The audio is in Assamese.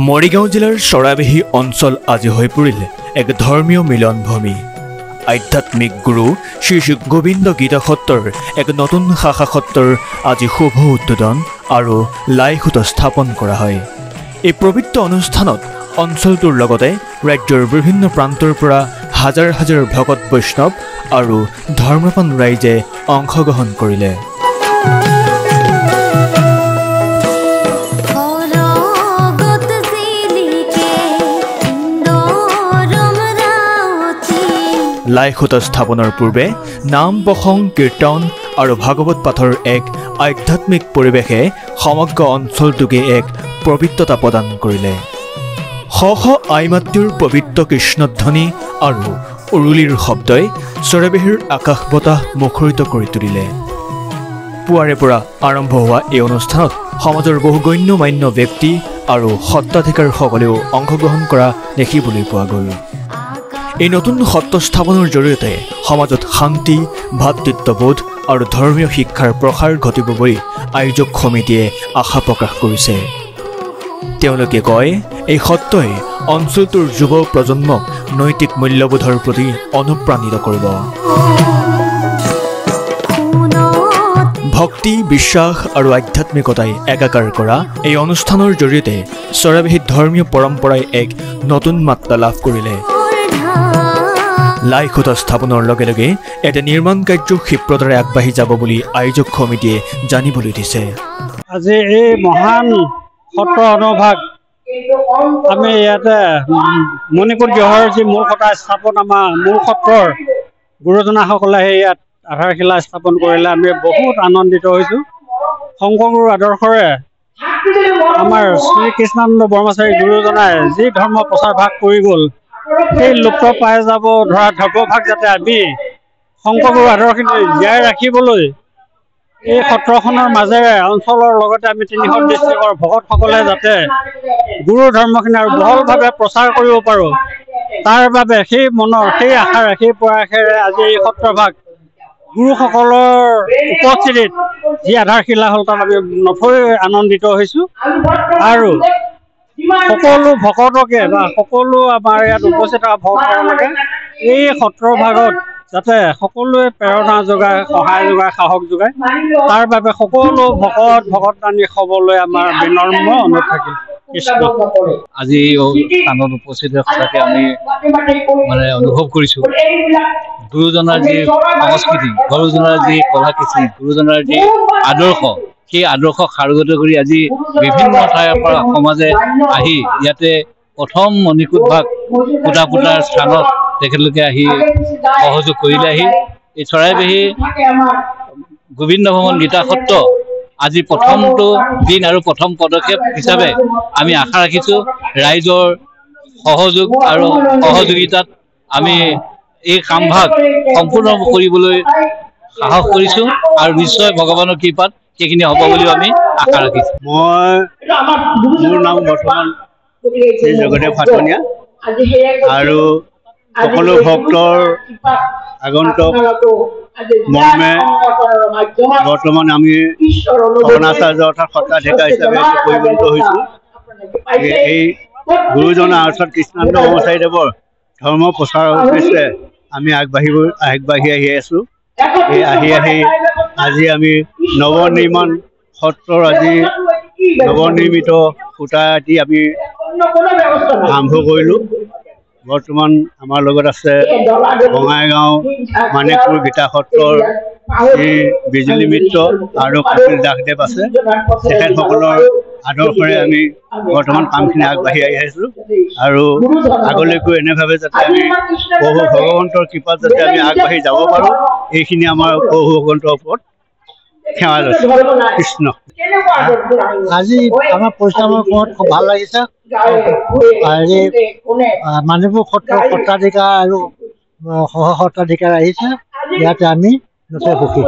মৰিগাঁও জিলাৰ চৰাইবাহী অঞ্চল আজি হৈ পৰিল এক ধৰ্মীয় মিলনভূমি। আধ্যাত্মিক গুৰু শ্ৰী শ্ৰী গোবিন্দ গীতা সত্ৰৰ এক নতুন শাখা সত্ৰৰ আজি শুভ উদ্বোধন আৰু লাইখুঁট স্থাপন কৰা হয়। এই পবিত্ৰ অনুষ্ঠানত অঞ্চলটোৰ লগতে ৰাজ্যৰ বিভিন্ন প্ৰান্তৰ পৰা হাজাৰ হাজাৰ ভকত বৈষ্ণৱ আৰু ধৰ্মপ্ৰাণ ৰাইজে অংশগ্ৰহণ কৰিলে। লাইখুঁট স্থাপনৰ পূৰ্বে নাম প্ৰসংগ কীৰ্তন আৰু ভাগৱত পাঠৰ এক আধ্যাত্মিক পৰিৱেশে সমগ্ৰ অঞ্চলটোকে এক পবিত্ৰতা প্ৰদান কৰিলে। শ শ আই মাতৃৰ পবিত্ৰ কৃষ্ণধ্বনি আৰু উৰুলিৰ শব্দই চৰাইবাহীৰ আকাশ বতাহ মুখৰিত কৰি তুলিলে। পুৱাৰে পৰা আৰম্ভ হোৱা এই অনুষ্ঠানত সমাজৰ বহু গণ্য মান্য ব্যক্তি আৰু সত্ৰাধিকাৰসকলেও অংশগ্ৰহণ কৰা দেখিবলৈ পোৱা গ'ল। এই নতুন সত্ৰ স্থাপনৰ জৰিয়তে সমাজত শান্তি, ভাতৃত্ববোধ আৰু ধৰ্মীয় শিক্ষাৰ প্ৰসাৰ ঘটিব বুলি আয়োজক সমিতিয়ে আশা প্ৰকাশ কৰিছে। তেওঁলোকে কয়, এই সত্ৰই অঞ্চলটোৰ যুৱ প্ৰজন্মক নৈতিক মূল্যবোধৰ প্ৰতি অনুপ্ৰাণিত কৰিব। ভক্তি, বিশ্বাস আৰু আধ্যাত্মিকতাই একাকাৰ কৰা এই অনুষ্ঠানৰ জৰিয়তে চৰাইবাহীত ধৰ্মীয় পৰম্পৰাই এক নতুন মাত্ৰা লাভ কৰিলে। লাইখুঁট স্থাপনৰ লগে লগে এটা নিৰ্মাণ কাৰ্য ক্ষিপ্ৰতাৰে আগবাঢ়ি যাব বুলি আয়োজক সমিতিয়ে জানিবলৈ দিছে। আজি এই মহান সত্ৰ অনুভাগ আমি ইয়াতে মণিপুৰ গৃহৰ যি মূল সত্তা স্থাপন আমাৰ মূল সত্ৰৰ গুৰুজনাসকলে সেই ইয়াত আধাৰশিলা স্থাপন কৰিলে আমি বহুত আনন্দিত হৈছোঁ। শংকৰগুৰুৰ আদৰ্শৰে আমাৰ শ্ৰীকৃষ্ণানন্দ ব্ৰহ্মচাৰী গুৰুজনাই যি ধৰ্ম প্ৰচাৰ ভাগ কৰি গ'ল, সেই লুপ্ত পাই যাব ধৰা ধৰ্মভাগ যাতে আমি শংকৰগুৰুৰ আদৰ্শখিনি জীয়াই ৰাখিবলৈ এই সত্ৰখনৰ মাজেৰে অঞ্চলৰ লগতে আমি ৩খন ডিষ্ট্ৰিক্টৰ ভকতসকলে যাতে গুৰু ধৰ্মখিনি আৰু বহলভাৱে প্ৰচাৰ কৰিব পাৰোঁ, তাৰ বাবে সেই মনৰ সেই আশাৰে সেই প্ৰয়াসেৰে আজি এই সত্ৰভাগ গুৰুসকলৰ উপস্থিতিত যি আধাৰশিলা হ'ল তাত আমি নথৈ আনন্দিত হৈছোঁ। আৰু সকলো ভকতকে বা সকলো আমাৰ ইয়াত উপস্থিত ভকতসকলকে এই সত্ৰভাগত যাতে সকলোৱে প্ৰেৰণা যোগায়, সহায় যোগায়, সাহস যোগায়, তাৰ বাবে সকলো ভকতদানী হ'বলৈ আমাৰ বিনম্ৰ অনুৰোধ থাকিল। কৃষ্ণ। আজি স্থানত উপস্থিত সঁচাকৈ আমি অনুভৱ কৰিছোঁ গুৰুজনাৰ যি সংস্কৃতি, গুৰুজনাৰ যি কলাকৃতি, গুৰুজনাৰ যি আদৰ্শ, সেই আদৰ্শক সাৰোগত কৰি আজি বিভিন্ন ঠাইৰ পৰা সমাজে আহি ইয়াতে প্ৰথম মণিকূট ভাগ পুতাৰ স্থানত তেখেতলোকে আহি সহযোগ কৰিলে। আহি এই চৰাইবাহী গোবিন্দ ভৱন গীতা সত্ৰ আজি প্ৰথমটো দিন আৰু প্ৰথম পদক্ষেপ হিচাপে আমি আশা ৰাখিছোঁ ৰাইজৰ সহযোগ আৰু সহযোগিতাত আমি এই কামভাগ সম্পূৰ্ণ কৰিবলৈ সাহস কৰিছোঁ আৰু নিশ্চয় ভগৱানৰ কৃপাত সেইখিনি হ'ব বুলিও আমি আশা ৰাখিছোঁ। মোৰ নাম বৰ্তমান শ্ৰী জগদেৱ ফাটনীয়া আৰু সকলো ভক্তৰ আগন্তুক মৰ্মে বৰ্তমান আমি অনাচাৰ্য অৰ্থাৎ সত্ৰাধিকাৰ হিচাপে পৰিগণিত হৈছোঁ। এই গুৰুজনা অৰ্থাৎ কৃষ্ণানন্দ ব্ৰহ্মচাৰীদেৱৰ ধৰ্ম প্ৰচাৰৰ উদ্দেশ্যে আমি আগবাঢ়ি আহি আছোঁ। এই আহি আজি আমি নৱনিৰ্মাণ সত্ৰৰ আজি নৱনিৰ্মিত খুঁটা দি আমি আৰম্ভ কৰিলোঁ। বৰ্তমান আমাৰ লগত আছে বঙাইগাঁও মানিকপুৰ গীতা সত্ৰৰ শ্ৰী বিজুলী মিত্ৰ আৰু কপিল দাসদেৱ আছে। তেখেতসকলৰ আদৰ্শৰে আমি বৰ্তমান কামখিনি আগবাঢ়ি আহি আছোঁ আৰু আগলৈকো এনেভাৱে যাতে আমি প্ৰভু ভগৱন্তৰ কৃপাত যাতে আমি আগবাঢ়ি যাব পাৰোঁ, এইখিনি আমাৰ প্ৰভু ভগৱন্তৰ ওপৰত সেৱা লৈছোঁ। কৃষ্ণ। আজি আমাৰ পৰিশ্ৰমৰ সময়ত খুব ভাল লাগিছে। মানিকপুৰ সত্ৰৰ সত্ৰাধিকাৰ আৰু সহ সত্ৰাধিকাৰ আহিছে, ইয়াতে আমি নথৈ সুখী।